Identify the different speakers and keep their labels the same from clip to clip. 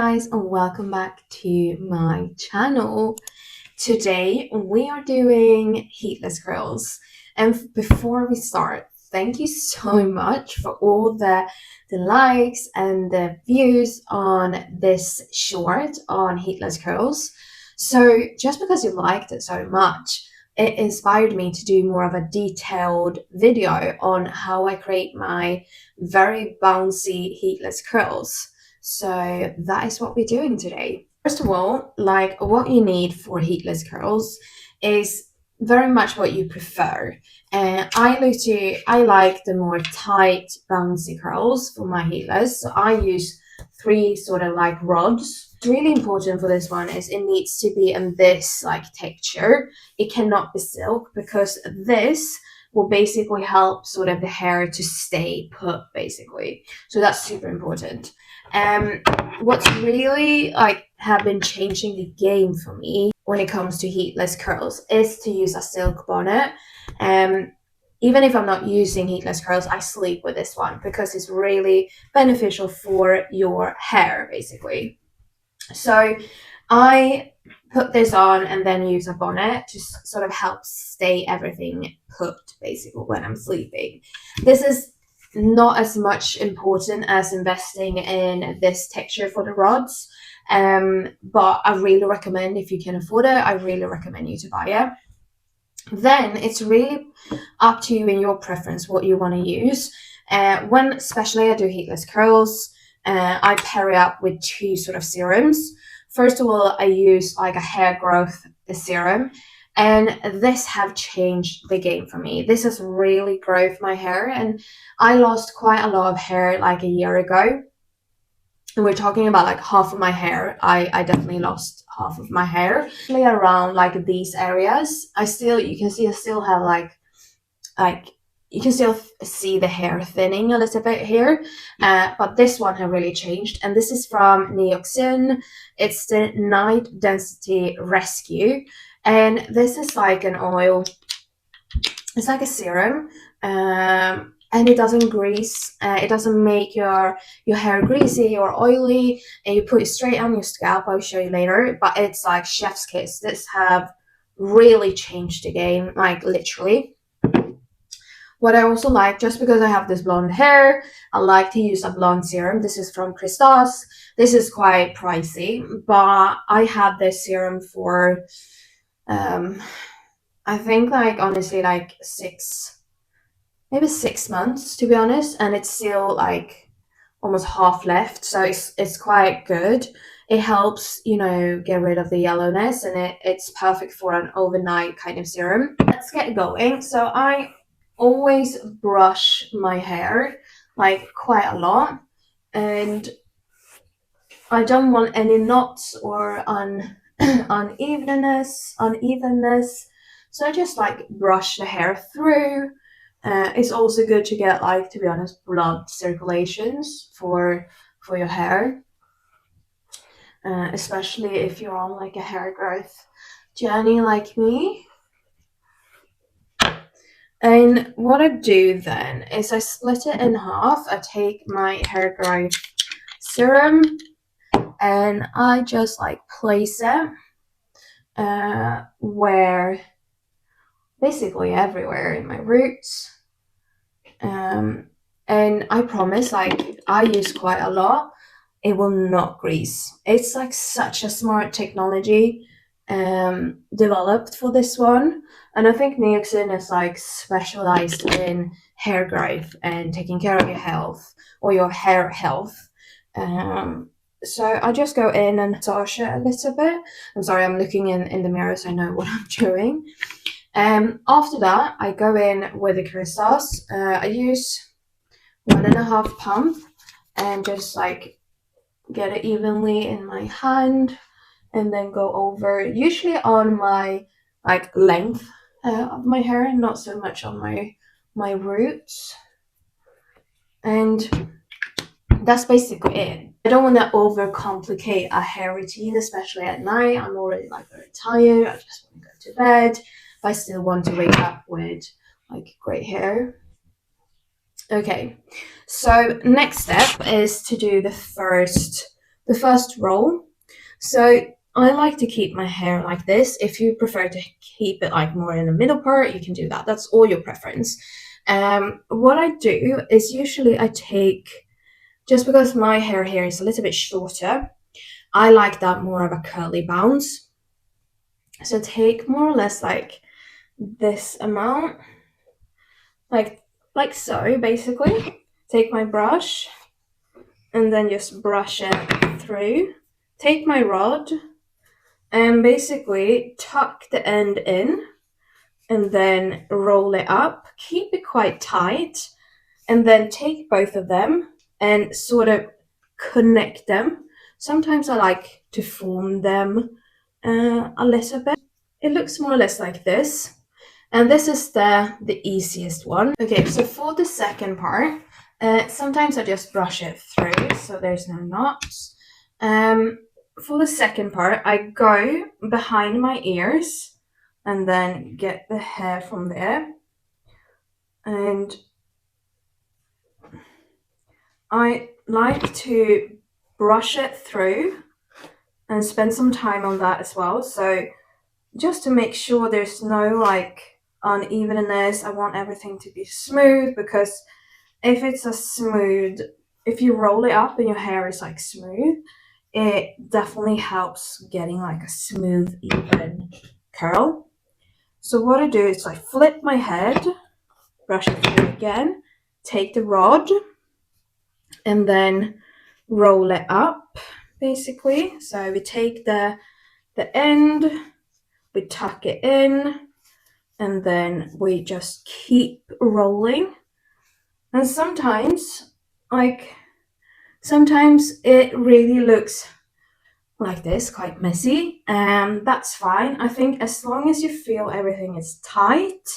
Speaker 1: guys, and welcome back to my channel. Today we are doing heatless curls, and before we start, thank you so much for all the likes and the views on this short on heatless curls. So just because you liked it so much, it inspired me to do more of a detailed video on how I create my very bouncy heatless curls. So that is what we're doing today. First of all, like what you need for heatless curls is very much what you prefer. And I like the more tight, bouncy curls for my heatless. So I use three sort of like rods. What's really important for this one is it needs to be in this like texture. It cannot be silk because this will basically help sort of the hair to stay put basically. So that's super important. What's really like have been changing the game for me when it comes to heatless curls is to use a silk bonnet. Even if I'm not using heatless curls, I sleep with this one because it's really beneficial for your hair basically. So I put this on and then use a bonnet to sort of help stay everything put basically when I'm sleeping. This is not as much important as investing in this texture for the rods, but I really recommend, if you can afford it, I really recommend you to buy it. Then it's really up to you and your preference what you want to use. When especially I do heatless curls, I pair it up with two sort of serums. First of all, I use like a hair growth serum, and this have changed the game for me. This has really grown my hair, and I lost quite a lot of hair like a year ago. And we're talking about like half of my hair. I definitely lost half of my hair. Actually around like these areas, you can see I still have like you can still see the hair thinning a little bit here, but this one has really changed, and this is from Neoxin. It's the Night Density Rescue, and this is like an oil. It's like a serum, and it doesn't grease. It doesn't make your hair greasy or oily, and you put it straight on your scalp. I'll show you later, but it's like chef's kiss. This have really changed the game, like literally. What I also like, just because I have this blonde hair, I like to use a blonde serum. This is from Christos. This is quite pricey, but I had this serum for, I think like honestly like maybe 6 months to be honest, and it's still like almost half left, so it's quite good. It helps, get rid of the yellowness, and it's perfect for an overnight kind of serum. Let's get going. So I always brush my hair like quite a lot, and I don't want any knots or unevenness, so I just like brush the hair through. It's also good to get, like, to be honest, blood circulations for your hair, especially if you're on like a hair growth journey like me. And what I do then is I split it in half. I take my hair growth serum and I just like place it where basically everywhere in my roots. And I promise, like, I use quite a lot. It will not grease. It's like such a smart technology developed for this one. And I think Neoxin is like specialized in hair growth and taking care of your health or your hair health. So I just go in and massage it a little bit. I'm sorry, I'm looking in the mirror so I know what I'm doing. After that, I go in with the crystals. I use 1.5 pump and just like get it evenly in my hand, and then go over, usually on my like length of my hair, not so much on my roots. And that's basically it. I don't want to overcomplicate a hair routine, especially at night. I'm already like very tired. I just want to go to bed, but I still want to wake up with like great hair. Okay, so next step is to do the first the first roll. So I like to keep my hair like this. If you prefer to keep it like more in the middle part, you can do that. That's all your preference. What I do is usually I take, just because my hair here is a little bit shorter, I like that more of a curly bounce. So take more or less like this amount, like so basically. Take my brush and then just brush it through. Take my rod and basically tuck the end in and then roll it up. Keep it quite tight and then take both of them and sort of connect them. Sometimes I like to form them a little bit. It looks more or less like this. And this is the easiest one. Okay, so for the second part, sometimes I just brush it through so there's no knots. For the second part, I go behind my ears and then get the hair from there. And I like to brush it through and spend some time on that as well. So just to make sure there's no like unevenness, I want everything to be smooth, because if it's if you roll it up and your hair is like smooth, it definitely helps getting like a smooth, even curl. So what I do is I flip my head, brush it through again, take the rod, and then roll it up, basically. So we take the end, we tuck it in, and then we just keep rolling. And sometimes it really looks like this, quite messy, and that's fine. I think as long as you feel everything is tight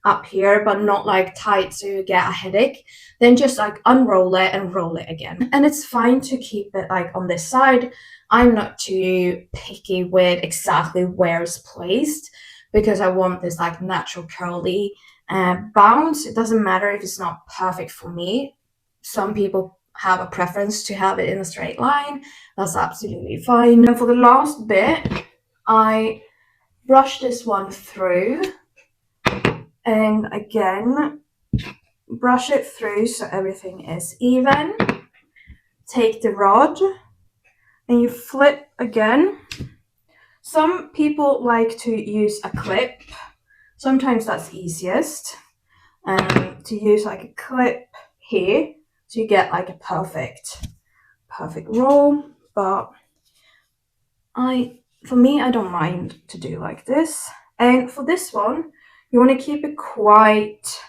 Speaker 1: up here, but not like tight so you get a headache, then just like unroll it and roll it again. And it's fine to keep it like on this side. I'm not too picky with exactly where it's placed, because I want this like natural curly bounce. It doesn't matter if it's not perfect for me. Some people have a preference to have it in a straight line. That's absolutely fine. And for the last bit, I brush this one through and again brush it through so everything is even. Take the rod and you flip again. Some people like to use a clip. Sometimes that's easiest, to use like a clip here so you get like a perfect roll. But for me, I don't mind to do like this. And for this one, you want to keep it quite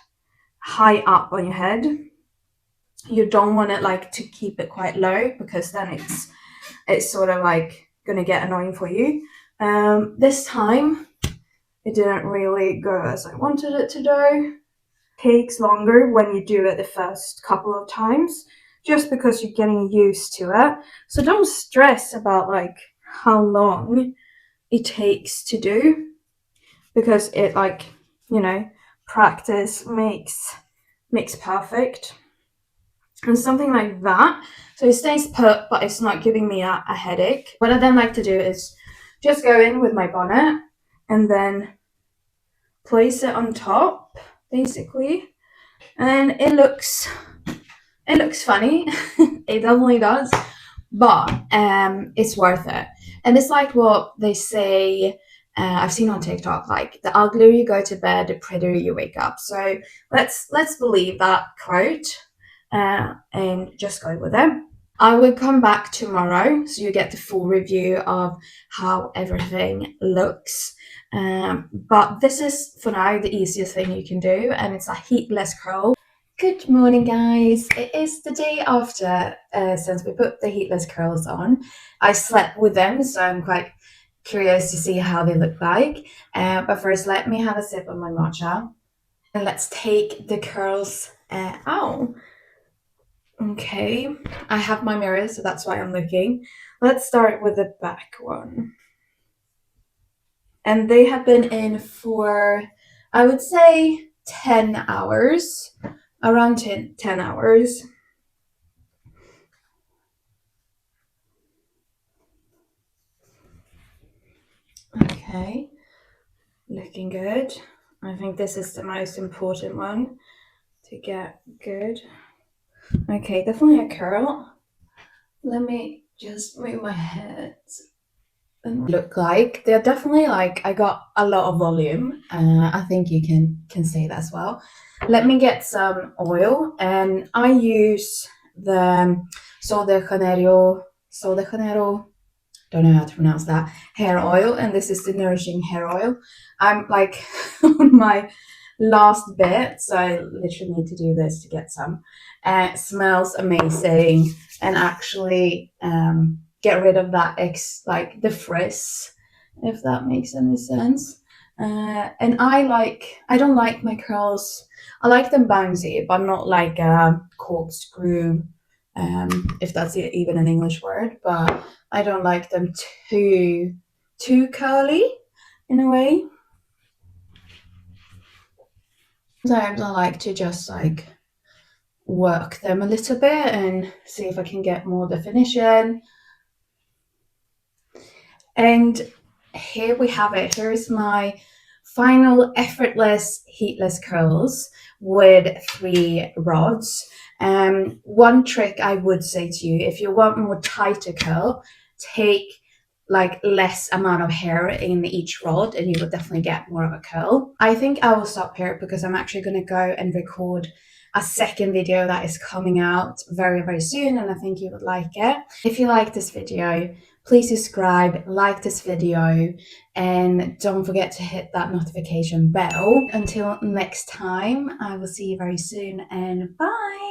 Speaker 1: high up on your head. You don't want it like to keep it quite low, because then it's sort of like gonna get annoying for you. This time it didn't really go as I wanted it to do. It takes longer when you do it the first couple of times, just because you're getting used to it. So don't stress about like how long it takes to do, because it like, practice makes perfect. And something like that, so it stays put but it's not giving me a headache. What I then like to do is just go in with my bonnet and then place it on top, basically, and it looks funny. It definitely does, but it's worth it. And it's like what they say, I've seen on TikTok, like the uglier you go to bed, the prettier you wake up. So let's believe that quote, and just go with it. I will come back tomorrow so you get the full review of how everything looks. But this is for now the easiest thing you can do, and it's a heatless curl. Good morning, guys. It is the day after since we put the heatless curls on. I slept with them, so I'm quite curious to see how they look like. But first, let me have a sip of my matcha. And let's take the curls out. Okay, I have my mirror, so that's why I'm looking. Let's start with the back one. And they have been in for, I would say, 10 hours. Around 10 hours. Okay, looking good. I think this is the most important one to get good. Okay, definitely a curl. Let me just move my head and look like. They're definitely like I got a lot of volume. I think you can see that as well. Let me get some oil, and I use the Sol de Janeiro, don't know how to pronounce that, hair oil, and this is the nourishing hair oil. I'm like on my last bit, so I literally need to do this to get some. It smells amazing, and actually get rid of that like the frizz, if that makes any sense. And I don't like my curls. I like them bouncy, but not like a corkscrew, if that's even an English word. But I don't like them too curly in a way. Sometimes I like to just like work them a little bit and see if I can get more definition. And here we have it. Here's my final effortless heatless curls with 3 rods. One trick I would say to you, if you want more tighter curl, take like less amount of hair in each rod and you will definitely get more of a curl. I think I will stop here because I'm actually going to go and record a second video that is coming out very soon, and I think you would like it. If you like this video, please subscribe, like this video, and don't forget to hit that notification bell. Until next time, I will see you very soon, and bye.